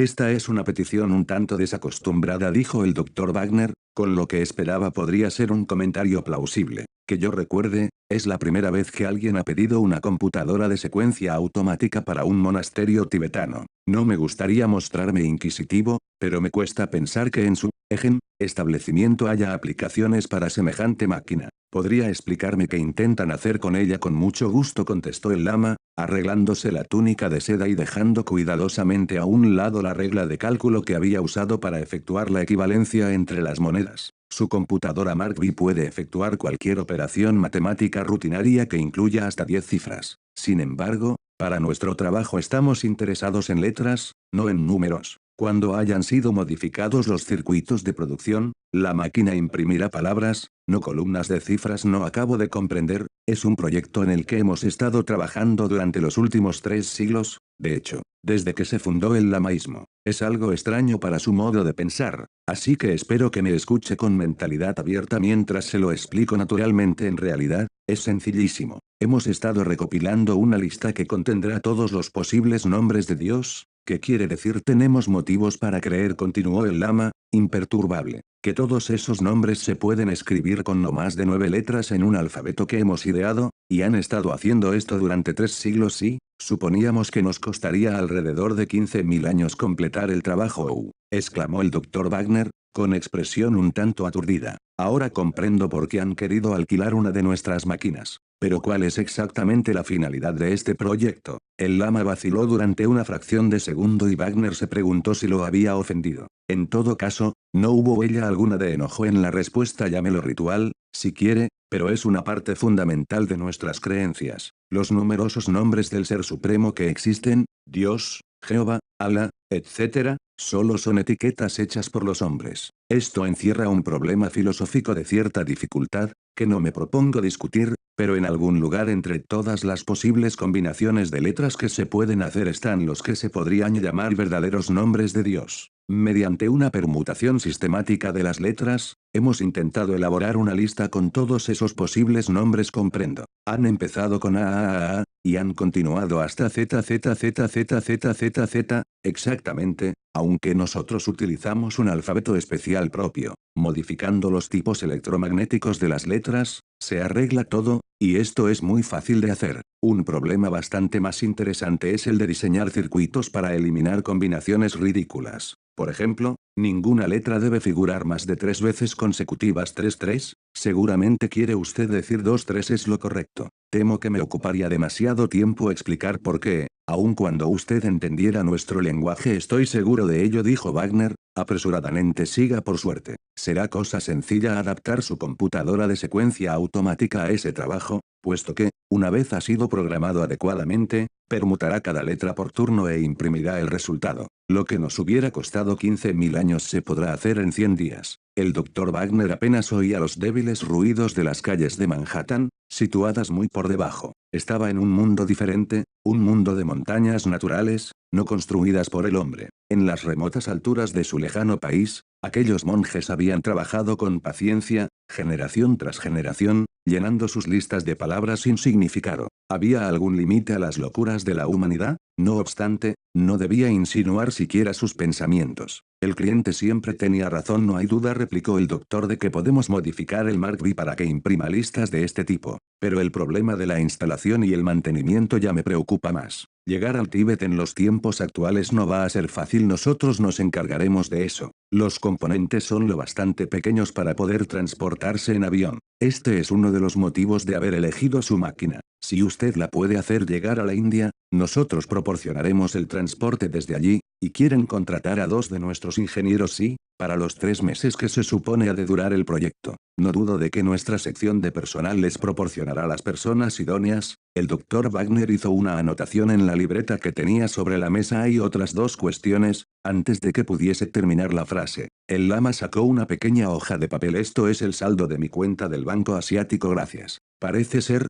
Esta es una petición un tanto desacostumbrada, dijo el Dr. Wagner, con lo que esperaba podría ser un comentario plausible. Que yo recuerde, es la primera vez que alguien ha pedido una computadora de secuencia automática para un monasterio tibetano. No me gustaría mostrarme inquisitivo, pero me cuesta pensar que en su establecimiento haya aplicaciones para semejante máquina. ¿Podría explicarme qué intentan hacer con ella? Con mucho gusto, contestó el lama, arreglándose la túnica de seda y dejando cuidadosamente a un lado la regla de cálculo que había usado para efectuar la equivalencia entre las monedas. Su computadora Mark V puede efectuar cualquier operación matemática rutinaria que incluya hasta 10 cifras. Sin embargo, para nuestro trabajo estamos interesados en letras, no en números. Cuando hayan sido modificados los circuitos de producción, la máquina imprimirá palabras, no columnas de cifras. No acabo de comprender, es un proyecto en el que hemos estado trabajando durante los últimos 3 siglos, de hecho, desde que se fundó el lamaísmo. Es algo extraño para su modo de pensar, así que espero que me escuche con mentalidad abierta mientras se lo explico naturalmente. En realidad, es sencillísimo. Hemos estado recopilando una lista que contendrá todos los posibles nombres de Dios. ¿Qué quiere decir? Tenemos motivos para creer, continuó el lama, imperturbable, que todos esos nombres se pueden escribir con no más de 9 letras en un alfabeto que hemos ideado, y han estado haciendo esto durante 3 siglos y, suponíamos que nos costaría alrededor de 15.000 años completar el trabajo. Exclamó el Dr. Wagner, con expresión un tanto aturdida. Ahora comprendo por qué han querido alquilar una de nuestras máquinas. Pero ¿cuál es exactamente la finalidad de este proyecto? El lama vaciló durante una fracción de segundo y Wagner se preguntó si lo había ofendido. En todo caso, no hubo huella alguna de enojo en la respuesta. Llámelo ritual, si quiere, pero es una parte fundamental de nuestras creencias. Los numerosos nombres del Ser Supremo que existen, Dios, Jehová, Alá, etc., solo son etiquetas hechas por los hombres. Esto encierra un problema filosófico de cierta dificultad, que no me propongo discutir, pero en algún lugar entre todas las posibles combinaciones de letras que se pueden hacer están los que se podrían llamar verdaderos nombres de Dios. Mediante una permutación sistemática de las letras, hemos intentado elaborar una lista con todos esos posibles nombres. Comprendo. Han empezado con A, y han continuado hasta Z, Z, Z, Z, Z, Z, Z, exactamente, aunque nosotros utilizamos un alfabeto especial propio. Modificando los tipos electromagnéticos de las letras, se arregla todo, y esto es muy fácil de hacer. Un problema bastante más interesante es el de diseñar circuitos para eliminar combinaciones ridículas. Por ejemplo, ninguna letra debe figurar más de 3 veces consecutivas. 3, seguramente quiere usted decir 2, 3 es lo correcto. Temo que me ocuparía demasiado tiempo explicar por qué, aun cuando usted entendiera nuestro lenguaje. Estoy seguro de ello, dijo Wagner, apresuradamente. Siga, por suerte. Será cosa sencilla adaptar su computadora de secuencia automática a ese trabajo, puesto que, una vez ha sido programado adecuadamente, permutará cada letra por turno e imprimirá el resultado. Lo que nos hubiera costado 15.000 años se podrá hacer en 100 días. El Dr. Wagner apenas oía los débiles ruidos de las calles de Manhattan, situadas muy por debajo. Estaba en un mundo diferente, un mundo de montañas naturales, no construidas por el hombre. En las remotas alturas de su lejano país, aquellos monjes habían trabajado con paciencia, generación tras generación, llenando sus listas de palabras sin significado. ¿Había algún límite a las locuras de la humanidad? No obstante, no debía insinuar siquiera sus pensamientos. El cliente siempre tenía razón, no hay duda, replicó el doctor, de que podemos modificar el Mark V para que imprima listas de este tipo. Pero el problema de la instalación y el mantenimiento ya me preocupa más. Llegar al Tíbet en los tiempos actuales no va a ser fácil, nosotros nos encargaremos de eso. Los componentes son lo bastante pequeños para poder transportarse en avión. Este es uno de los motivos de haber elegido su máquina. Si usted la puede hacer llegar a la India, nosotros proporcionaremos el transporte desde allí, y quieren contratar a 2 de nuestros ingenieros, sí, para los 3 meses que se supone ha de durar el proyecto. No dudo de que nuestra sección de personal les proporcionará las personas idóneas. El Dr. Wagner hizo una anotación en la libreta que tenía sobre la mesa. Hay otras 2 cuestiones. Antes de que pudiese terminar la frase, el lama sacó una pequeña hoja de papel. Esto es el saldo de mi cuenta del Banco Asiático, gracias. Parece ser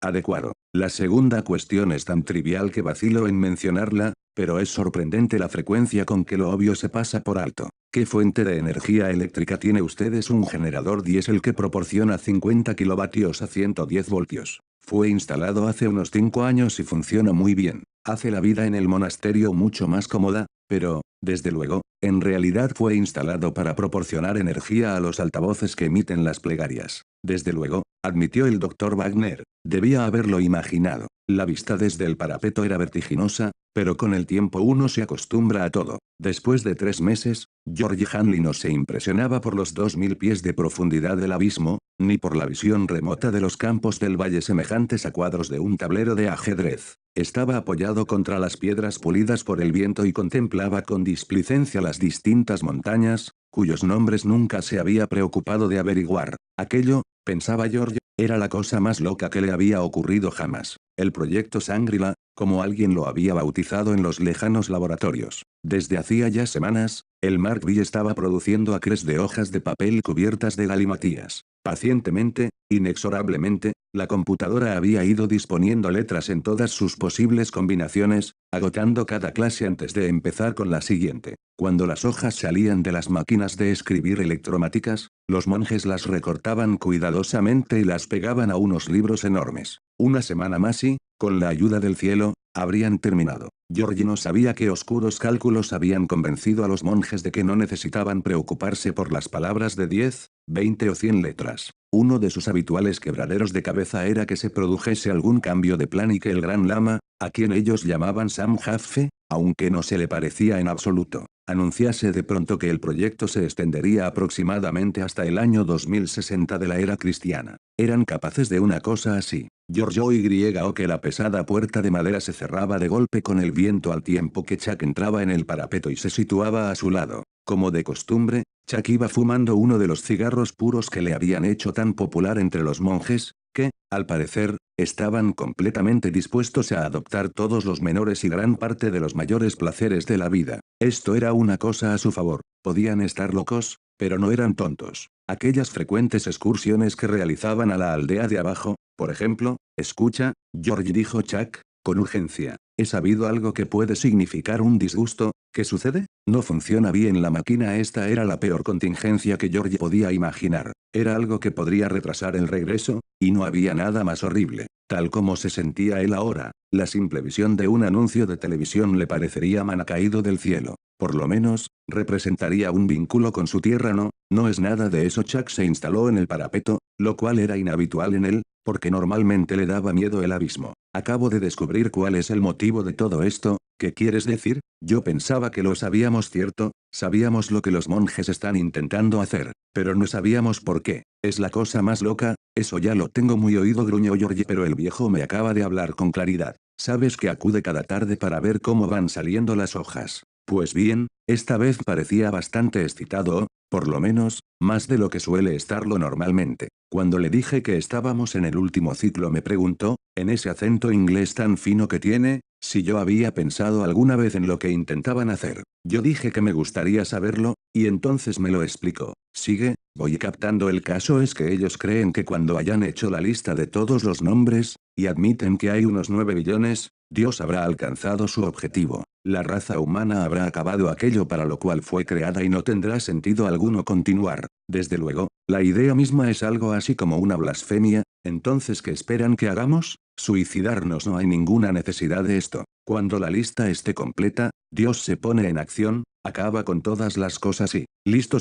adecuado. La segunda cuestión es tan trivial que vacilo en mencionarla, pero es sorprendente la frecuencia con que lo obvio se pasa por alto. ¿Qué fuente de energía eléctrica tiene usted? Es un generador diésel que proporciona 50 kilovatios a 110 voltios. Fue instalado hace unos 5 años y funciona muy bien. Hace la vida en el monasterio mucho más cómoda, Pero, desde luego, en realidad fue instalado para proporcionar energía a los altavoces que emiten las plegarias. Desde luego, admitió el doctor Wagner, debía haberlo imaginado. La vista desde el parapeto era vertiginosa, pero con el tiempo uno se acostumbra a todo. Después de 3 meses, George Hanley no se impresionaba por los 2000 pies de profundidad del abismo, ni por la visión remota de los campos del valle semejantes a cuadros de un tablero de ajedrez. Estaba apoyado contra las piedras pulidas por el viento y contemplaba con displicencia las distintas montañas, cuyos nombres nunca se había preocupado de averiguar. Aquello, pensaba George, era la cosa más loca que le había ocurrido jamás. El proyecto Shangri-La, como alguien lo había bautizado en los lejanos laboratorios. Desde hacía ya semanas, el Mark V estaba produciendo acres de hojas de papel cubiertas de galimatías. Pacientemente, inexorablemente, la computadora había ido disponiendo letras en todas sus posibles combinaciones, agotando cada clase antes de empezar con la siguiente. Cuando las hojas salían de las máquinas de escribir electromáticas, los monjes las recortaban cuidadosamente y las pegaban a unos libros enormes. Una semana más y, con la ayuda del cielo, habrían terminado. George no sabía qué oscuros cálculos habían convencido a los monjes de que no necesitaban preocuparse por las palabras de 10, 20 o 100 letras. Uno de sus habituales quebraderos de cabeza era que se produjese algún cambio de plan y que el gran lama, a quien ellos llamaban Sam Jaffe, aunque no se le parecía en absoluto, anunciase de pronto que el proyecto se extendería aproximadamente hasta el año 2060 de la era cristiana. Eran capaces de una cosa así. George oyó que la pesada puerta de madera se cerraba de golpe con el viento al tiempo que Chuck entraba en el parapeto y se situaba a su lado. Como de costumbre, Chuck iba fumando uno de los cigarros puros que le habían hecho tan popular entre los monjes, que, al parecer, estaban completamente dispuestos a adoptar todos los menores y gran parte de los mayores placeres de la vida. Esto era una cosa a su favor. Podían estar locos, pero no eran tontos. Aquellas frecuentes excursiones que realizaban a la aldea de abajo, por ejemplo, escucha, George, dijo Chuck, con urgencia. ¿He sabido algo que puede significar un disgusto? ¿Qué sucede? No funciona bien la máquina. Esta era la peor contingencia que George podía imaginar. Era algo que podría retrasar el regreso, y no había nada más horrible. Tal como se sentía él ahora, la simple visión de un anuncio de televisión le parecería maná caído del cielo. Por lo menos, representaría un vínculo con su tierra. No es nada de eso. Chuck se instaló en el parapeto, lo cual era inhabitual en él, porque normalmente le daba miedo el abismo. Acabo de descubrir cuál es el motivo de todo esto. ¿Qué quieres decir? Yo pensaba que lo sabíamos, ¿cierto? Sabíamos lo que los monjes están intentando hacer, pero no sabíamos por qué. Es la cosa más loca, eso ya lo tengo muy oído, gruñó George, pero el viejo me acaba de hablar con claridad. ¿Sabes que acude cada tarde para ver cómo van saliendo las hojas? Pues bien, esta vez parecía bastante excitado, por lo menos, más de lo que suele estarlo normalmente. Cuando le dije que estábamos en el último ciclo me preguntó, en ese acento inglés tan fino que tiene, si yo había pensado alguna vez en lo que intentaban hacer. Yo dije que me gustaría saberlo, y entonces me lo explicó. Sigue, voy captando. El caso es que ellos creen que cuando hayan hecho la lista de todos los nombres, y admiten que hay unos 9 billones, Dios habrá alcanzado su objetivo. La raza humana habrá acabado aquello para lo cual fue creada y no tendrá sentido alguno continuar. Desde luego, la idea misma es algo así como una blasfemia. Entonces, ¿qué esperan que hagamos? Suicidarnos. No hay ninguna necesidad de esto. Cuando la lista esté completa, Dios se pone en acción, acaba con todas las cosas y, listo.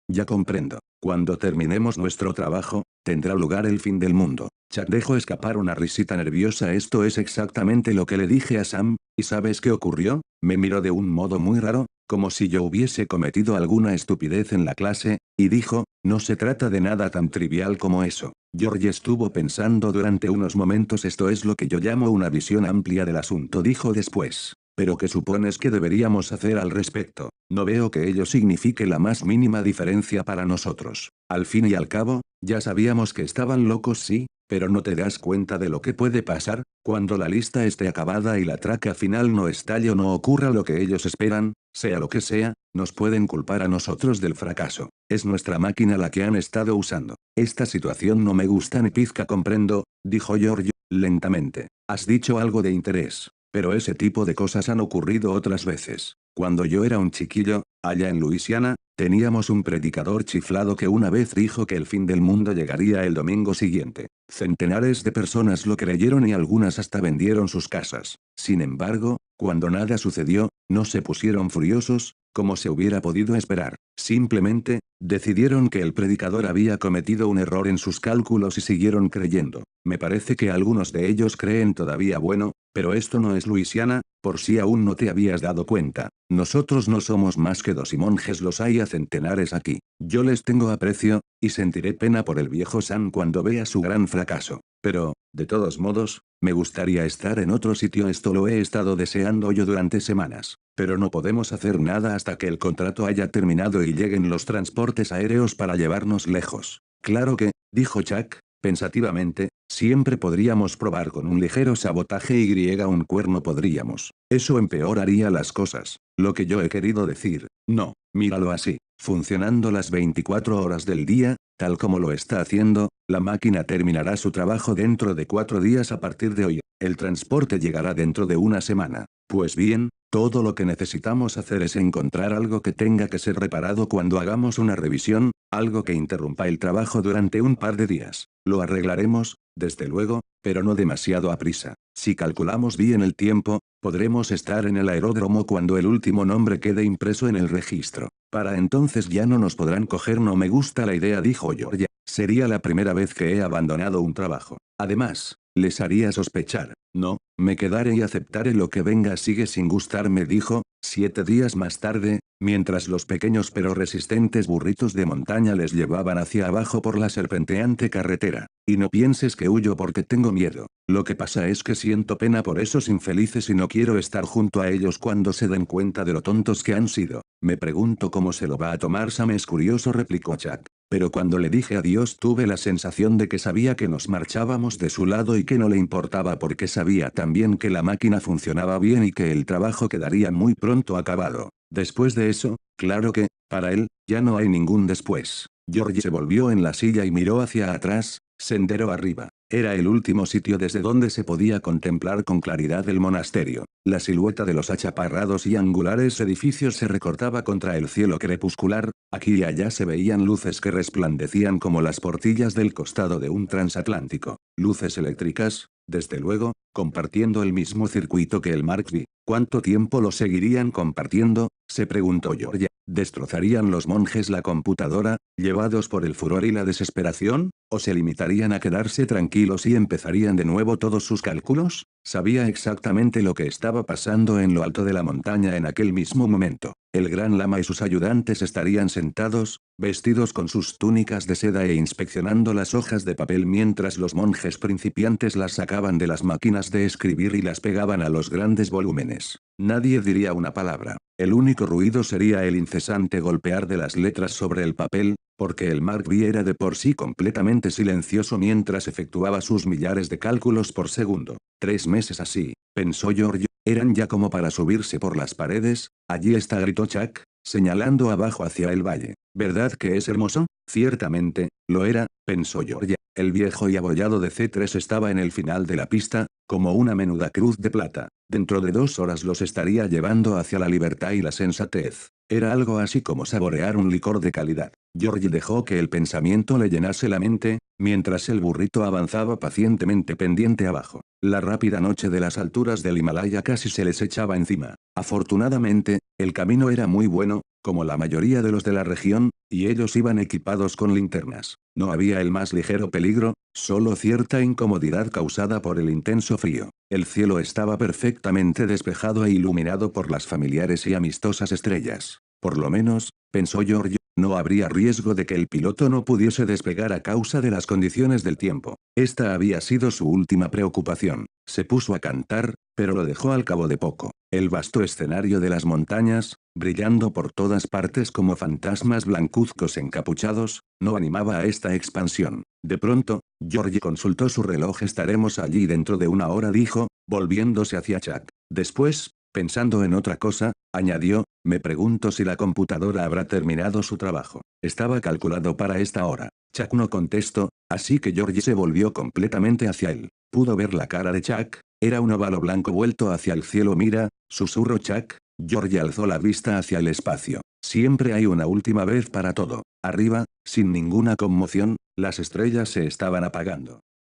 Ya comprendo. Cuando terminemos nuestro trabajo, tendrá lugar el fin del mundo. Chuck dejó escapar una risita nerviosa. Esto es exactamente lo que le dije a Sam, ¿y sabes qué ocurrió? Me miró de un modo muy raro, como si yo hubiese cometido alguna estupidez en la clase, y dijo, no se trata de nada tan trivial como eso. George estuvo pensando durante unos momentos. Esto es lo que yo llamo una visión amplia del asunto, dijo después. ¿Pero qué supones que deberíamos hacer al respecto? No veo que ello signifique la más mínima diferencia para nosotros. Al fin y al cabo, ya sabíamos que estaban locos, sí, pero ¿no te das cuenta de lo que puede pasar? Cuando la lista esté acabada y la traca final no estalle o no ocurra lo que ellos esperan, sea lo que sea, nos pueden culpar a nosotros del fracaso. Es nuestra máquina la que han estado usando. Esta situación no me gusta ni pizca. Comprendo, dijo George, lentamente. Has dicho algo de interés. Pero ese tipo de cosas han ocurrido otras veces. Cuando yo era un chiquillo, allá en Luisiana, teníamos un predicador chiflado que una vez dijo que el fin del mundo llegaría el domingo siguiente. Centenares de personas lo creyeron y algunas hasta vendieron sus casas. Sin embargo, Cuando nada sucedió, no se pusieron furiosos, como se hubiera podido esperar. Simplemente, decidieron que el predicador había cometido un error en sus cálculos y siguieron creyendo. Me parece que algunos de ellos creen todavía bueno, pero esto no es Luisiana, por si aún no te habías dado cuenta. Nosotros no somos más que dos y monjes los hay a centenares aquí. Yo les tengo aprecio, y sentiré pena por el viejo Sam cuando vea su gran fracaso. Pero, de todos modos, me gustaría estar en otro sitio. Esto lo he estado deseando yo durante semanas. Pero no podemos hacer nada hasta que el contrato haya terminado y lleguen los transportes aéreos para llevarnos lejos. Claro que, dijo Chuck, pensativamente, siempre podríamos probar con un ligero sabotaje y un cuerno podríamos. Eso empeoraría las cosas. Lo que yo he querido decir, no, míralo así. Funcionando las 24 horas del día, tal como lo está haciendo, la máquina terminará su trabajo dentro de 4 días a partir de hoy. El transporte llegará dentro de una semana. Pues bien, todo lo que necesitamos hacer es encontrar algo que tenga que ser reparado cuando hagamos una revisión, algo que interrumpa el trabajo durante un par de días. Lo arreglaremos, desde luego, pero no demasiado a prisa. Si calculamos bien el tiempo, podremos estar en el aeródromo cuando el último nombre quede impreso en el registro. Para entonces ya no nos podrán coger. No me gusta la idea, dijo Georgia. Sería la primera vez que he abandonado un trabajo. Además, les haría sospechar. No, me quedaré y aceptaré lo que venga. Sigue sin gustarme, dijo. 7 días más tarde, mientras los pequeños pero resistentes burritos de montaña les llevaban hacia abajo por la serpenteante carretera. Y no pienses que huyo porque tengo miedo. Lo que pasa es que siento pena por esos infelices y no quiero estar junto a ellos cuando se den cuenta de lo tontos que han sido. Me pregunto cómo se lo va a tomar Sam. Es curioso, replicó Chuck. Pero cuando le dije adiós tuve la sensación de que sabía que nos marchábamos de su lado y que no le importaba porque sabía también que la máquina funcionaba bien y que el trabajo quedaría muy pronto acabado. Después de eso, claro que, para él, ya no hay ningún después. George se volvió en la silla y miró hacia atrás, sendero arriba. Era el último sitio desde donde se podía contemplar con claridad el monasterio. La silueta de los achaparrados y angulares edificios se recortaba contra el cielo crepuscular. Aquí y allá se veían luces que resplandecían como las portillas del costado de un transatlántico. Luces eléctricas, desde luego, compartiendo el mismo circuito que el Mark V. ¿Cuánto tiempo lo seguirían compartiendo?, se preguntó Georgia. ¿Destrozarían los monjes la computadora, llevados por el furor y la desesperación? ¿O se limitarían a quedarse tranquilos y empezarían de nuevo todos sus cálculos? Sabía exactamente lo que estaba pasando en lo alto de la montaña en aquel mismo momento. El gran lama y sus ayudantes estarían sentados, vestidos con sus túnicas de seda e inspeccionando las hojas de papel mientras los monjes principiantes las sacaban de las máquinas de escribir y las pegaban a los grandes volúmenes. Nadie diría una palabra. El único ruido sería el incesante golpear de las letras sobre el papel, porque el Mark V era de por sí completamente silencioso mientras efectuaba sus millares de cálculos por segundo. 3 meses así, pensó George, eran ya como para subirse por las paredes. Allí está, gritó Chuck, señalando abajo hacia el valle. ¿Verdad que es hermoso? Ciertamente, lo era, pensó George. El viejo y abollado de C3 estaba en el final de la pista, como una menuda cruz de plata. Dentro de 2 horas los estaría llevando hacia la libertad y la sensatez. Era algo así como saborear un licor de calidad. George dejó que el pensamiento le llenase la mente, mientras el burrito avanzaba pacientemente pendiente abajo. La rápida noche de las alturas del Himalaya casi se les echaba encima. Afortunadamente, el camino era muy bueno, como la mayoría de los de la región, y ellos iban equipados con linternas. No había el más ligero peligro, solo cierta incomodidad causada por el intenso frío. El cielo estaba perfectamente despejado e iluminado por las familiares y amistosas estrellas. Por lo menos, pensó George, no habría riesgo de que el piloto no pudiese despegar a causa de las condiciones del tiempo. Esta había sido su última preocupación. Se puso a cantar, pero lo dejó al cabo de poco. El vasto escenario de las montañas, brillando por todas partes como fantasmas blancuzcos encapuchados, no animaba a esta expansión. De pronto, George consultó su reloj. Estaremos allí dentro de 1 hora, dijo, volviéndose hacia Chuck. Después, pensando en otra cosa, añadió, me pregunto si la computadora habrá terminado su trabajo. Estaba calculado para esta hora. Chuck no contestó, así que George se volvió completamente hacia él. Pudo ver la cara de Chuck, era un óvalo blanco vuelto hacia el cielo. Mira, susurró Chuck. George alzó la vista hacia el espacio. Siempre hay una última vez para todo. Arriba, sin ninguna conmoción, las estrellas se estaban apagando.